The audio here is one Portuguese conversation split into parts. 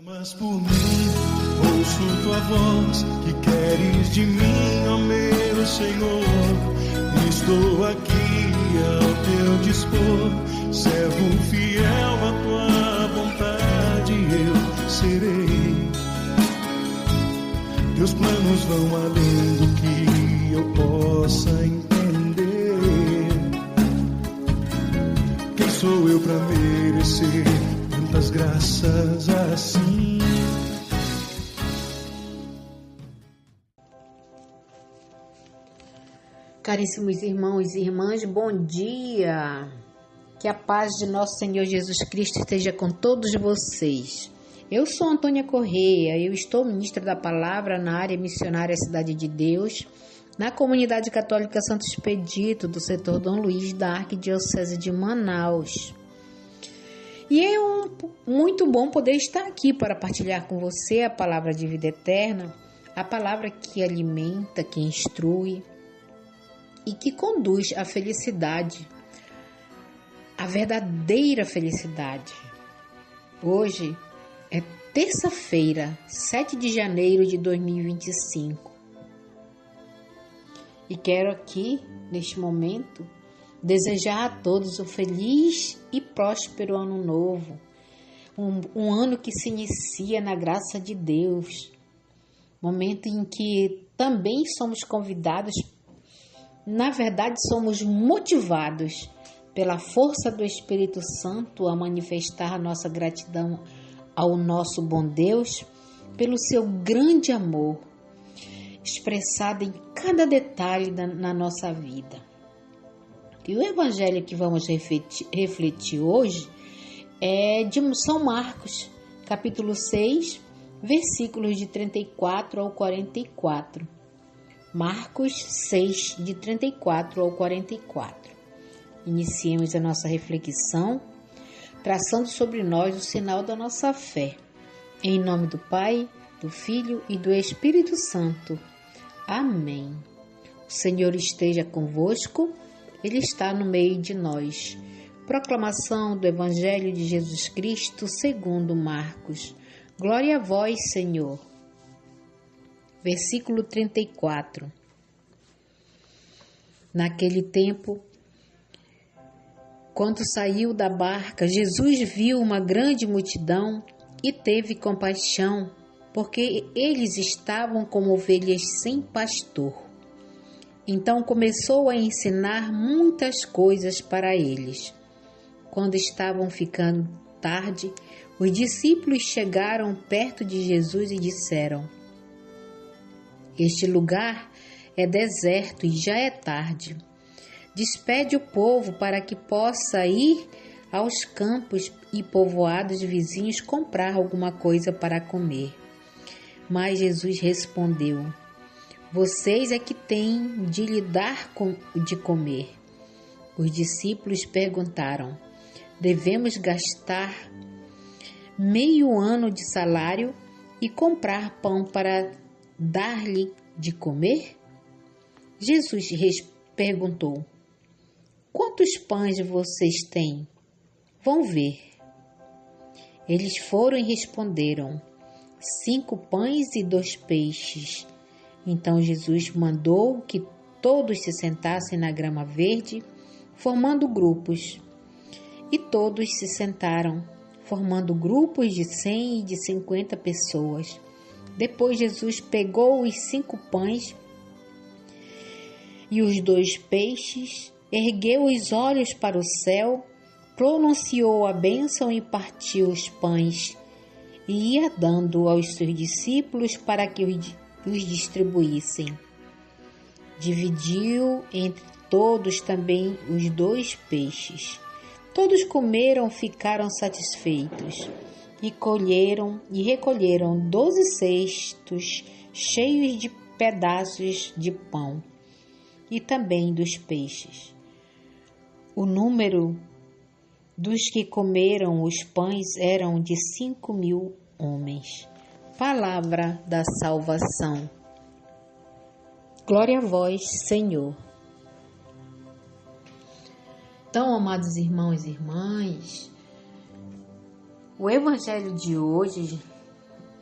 Mas por mim, ouço tua voz, que queres de mim, ó meu Senhor. Estou aqui ao teu dispor, servo fiel à tua vontade eu serei. Teus planos vão além do que eu possa entender. Quem sou eu para merecer tantas graças assim? Caríssimos irmãos e irmãs, bom dia! Que a paz de nosso Senhor Jesus Cristo esteja com todos vocês. Eu sou Antônia Correia, eu estou ministra da palavra na área missionária Cidade de Deus, na comunidade católica Santo Expedito, do setor Dom Luís, da Arquidiocese de Manaus. E é muito bom poder estar aqui para partilhar com você a palavra de vida eterna, a palavra que alimenta, que instrui e que conduz à felicidade, a verdadeira felicidade. Hoje é terça-feira, 7 de janeiro de 2025. E quero aqui, neste momento, desejar a todos um feliz e próspero ano novo. Um ano que se inicia na graça de Deus. Momento em que também somos convidados, na verdade somos motivados pela força do Espírito Santo a manifestar nossa gratidão ao nosso bom Deus pelo seu grande amor, expressado em cada detalhe na nossa vida. E o evangelho que vamos refletir hoje é de São Marcos, capítulo 6, versículos de 34 ao 44. Marcos 6, de 34 ao 44. Iniciemos a nossa reflexão, traçando sobre nós o sinal da nossa fé. Em nome do Pai, do Filho e do Espírito Santo. Amém. O Senhor esteja convosco, Ele está no meio de nós. Proclamação do Evangelho de Jesus Cristo segundo Marcos. Glória a vós, Senhor. Versículo 34. Naquele tempo, quando saiu da barca, Jesus viu uma grande multidão e teve compaixão, porque eles estavam como ovelhas sem pastor. Então começou a ensinar muitas coisas para eles. Quando estavam ficando tarde, os discípulos chegaram perto de Jesus e disseram: Este lugar é deserto e já é tarde. Despede o povo para que possa ir aos campos e povoados vizinhos comprar alguma coisa para comer. Mas Jesus respondeu: Vocês é que têm de lhe dar de comer. Os discípulos perguntaram: Devemos gastar meio ano de salário e comprar pão para dar-lhe de comer? Jesus perguntou: Quantos pães vocês têm? Vão ver. Eles foram e responderam: 5 pães e 2 peixes. Então Jesus mandou que todos se sentassem na grama verde, formando grupos. E todos se sentaram, formando grupos de 100 e de 50 pessoas. Depois Jesus pegou os 5 pães e os 2 peixes, ergueu os olhos para o céu, pronunciou a bênção e partiu os pães, e ia dando aos seus discípulos para que os distribuíssem. Dividiu entre todos também os 2 peixes. Todos comeram, ficaram satisfeitos, e recolheram 12 cestos cheios de pedaços de pão, e também dos peixes. O número dos que comeram os pães eram de 5.000 homens. Palavra da salvação. Glória a vós, Senhor. Então, amados irmãos e irmãs, o evangelho de hoje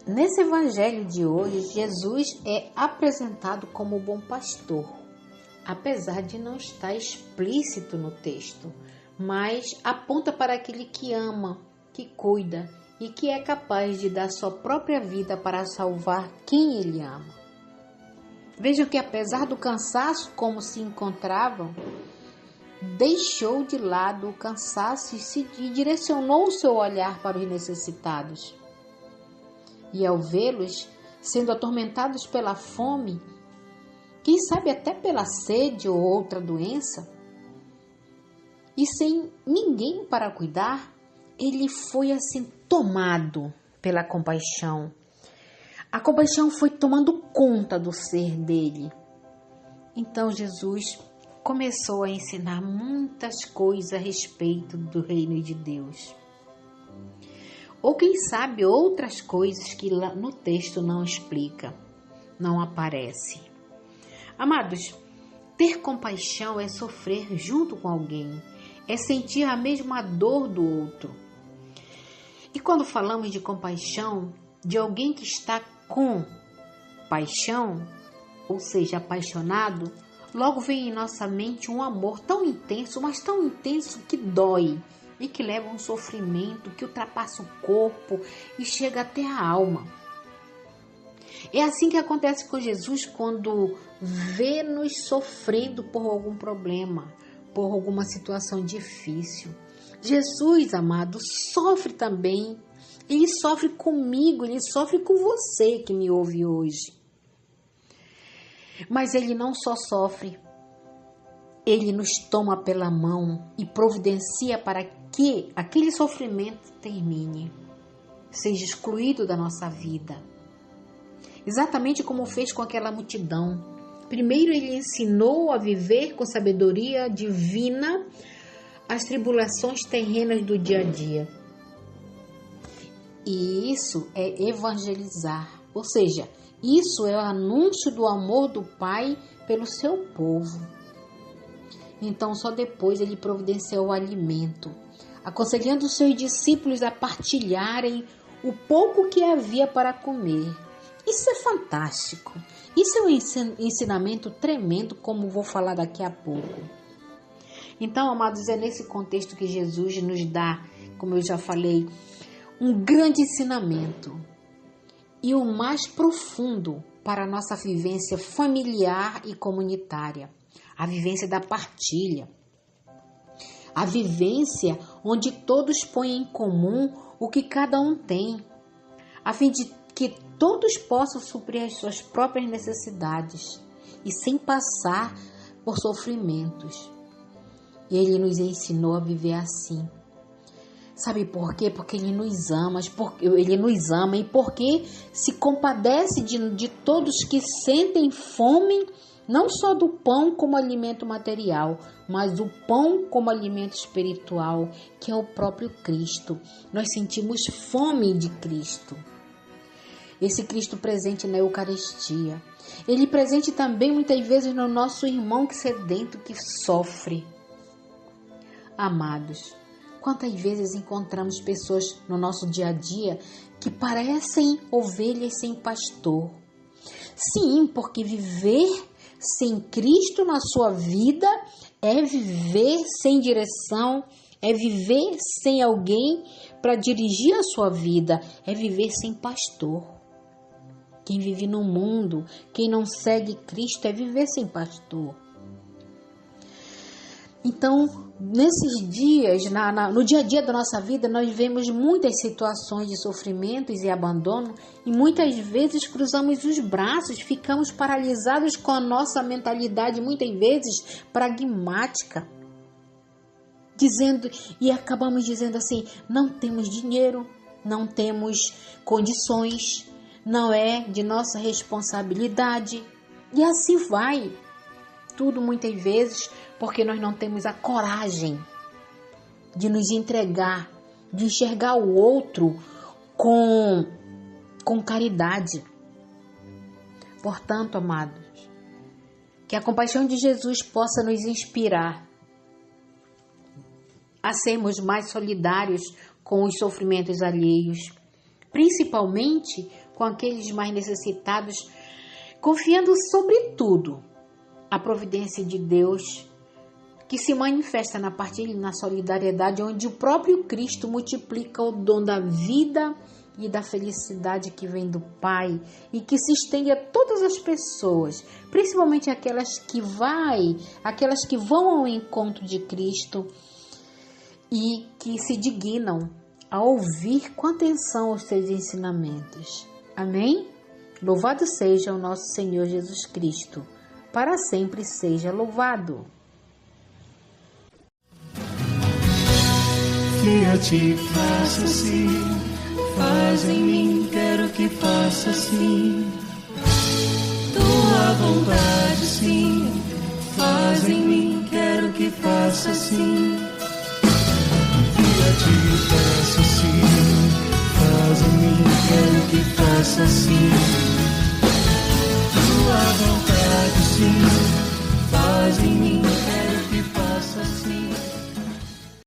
Nesse evangelho de hoje, Jesus é apresentado como o bom pastor, apesar de não estar explícito no texto, mas aponta para aquele que ama, que cuida e que é capaz de dar sua própria vida para salvar quem ele ama. Vejam que apesar do cansaço como se encontravam, deixou de lado o cansaço e direcionou o seu olhar para os necessitados. E ao vê-los sendo atormentados pela fome, quem sabe até pela sede ou outra doença, e sem ninguém para cuidar, ele foi assim tomado pela compaixão. A compaixão foi tomando conta do ser dele. Então Jesus começou a ensinar muitas coisas a respeito do reino de Deus. Ou quem sabe outras coisas que lá no texto não explica, não aparece. Amados, ter compaixão é sofrer junto com alguém, é sentir a mesma dor do outro. E quando falamos de compaixão, de alguém que está com paixão, ou seja, apaixonado, logo vem em nossa mente um amor tão intenso, mas tão intenso que dói e que leva a um sofrimento que ultrapassa o corpo e chega até a alma. É assim que acontece com Jesus quando vê-nos sofrendo por algum problema, por alguma situação difícil. Jesus, amado, sofre também. Ele sofre comigo, ele sofre com você que me ouve hoje. Mas ele não só sofre, ele nos toma pela mão e providencia para que aquele sofrimento termine, seja excluído da nossa vida. Exatamente como fez com aquela multidão. Primeiro ele ensinou a viver com sabedoria divina as tribulações terrenas do dia a dia. E isso é evangelizar, ou seja, isso é o anúncio do amor do Pai pelo seu povo. Então, só depois ele providenciou o alimento, aconselhando os seus discípulos a partilharem o pouco que havia para comer. Isso é fantástico. Isso é um ensinamento tremendo, como vou falar daqui a pouco. Então, amados, é nesse contexto que Jesus nos dá, como eu já falei, um grande ensinamento e o mais profundo para a nossa vivência familiar e comunitária. A vivência da partilha, a vivência onde todos põem em comum o que cada um tem, a fim de que todos possam suprir as suas próprias necessidades e sem passar por sofrimentos. Ele nos ensinou a viver assim. Sabe por quê? Porque Ele nos ama e porque se compadece de todos que sentem fome, não só do pão como alimento material, mas do pão como alimento espiritual, que é o próprio Cristo. Nós sentimos fome de Cristo. Esse Cristo presente na Eucaristia. Ele presente também muitas vezes no nosso irmão que sedento, que sofre. Amados, quantas vezes encontramos pessoas no nosso dia a dia que parecem ovelhas sem pastor? Sim, porque viver sem Cristo na sua vida é viver sem direção, é viver sem alguém para dirigir a sua vida, é viver sem pastor. Quem vive no mundo, quem não segue Cristo, é viver sem pastor. Então, nesses dias, no dia a dia da nossa vida, nós vemos muitas situações de sofrimentos e abandono e muitas vezes cruzamos os braços, ficamos paralisados com a nossa mentalidade, muitas vezes pragmática, e acabamos dizendo assim, não temos dinheiro, não temos condições, não é de nossa responsabilidade, e assim vai. Tudo muitas vezes porque nós não temos a coragem de nos entregar, de enxergar o outro com caridade. Portanto, amados, que a compaixão de Jesus possa nos inspirar a sermos mais solidários com os sofrimentos alheios, principalmente com aqueles mais necessitados, confiando sobretudo a providência de Deus, que se manifesta na partilha e na solidariedade, onde o próprio Cristo multiplica o dom da vida e da felicidade que vem do Pai e que se estende a todas as pessoas, principalmente aquelas que vão ao encontro de Cristo e que se dignam a ouvir com atenção os seus ensinamentos. Amém? Louvado seja o nosso Senhor Jesus Cristo, para sempre seja louvado. Que a ti faça assim, faz em mim, quero que faça assim. Tua vontade sim, faz em mim, quero que faça assim. Que a ti faça assim, faz em mim, quero que faça assim.